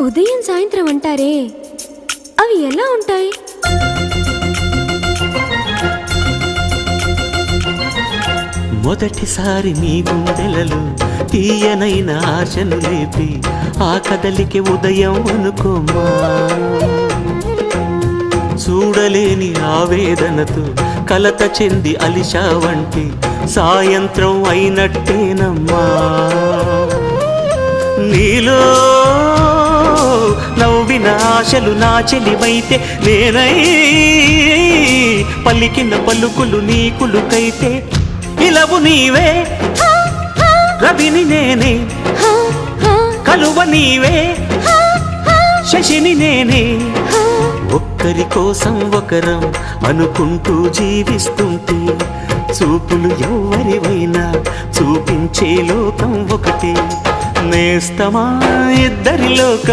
ఉదయం సాయంత్రం అంటారే, అవి ఎలా ఉంటాయి? మొదటిసారి నీ గుండెలలో తీయనైన ఆశను లేపి ఆ కదలికి ఉదయం అనుకోమా. చూడలేని ఆవేదనతో కలత చెంది అలిశావంటి సాయంత్రం అయినట్టేనమ్మా. నీలో నవ్విన ఆశలు నా చెలివైతే నేనై పలికిన పలుకులు నీ కులుకైతే ఇలవు నీవే రవిని నేనే కలువ నీవే శశిని నేనే. ఒక్కరి కోసం ఒకరం అనుకుంటూ జీవిస్తుంటే చూపులు ఎవరివైనా చూపించే లోకం ఒకటి. నేస్తమా ఇద్దరి లోకం.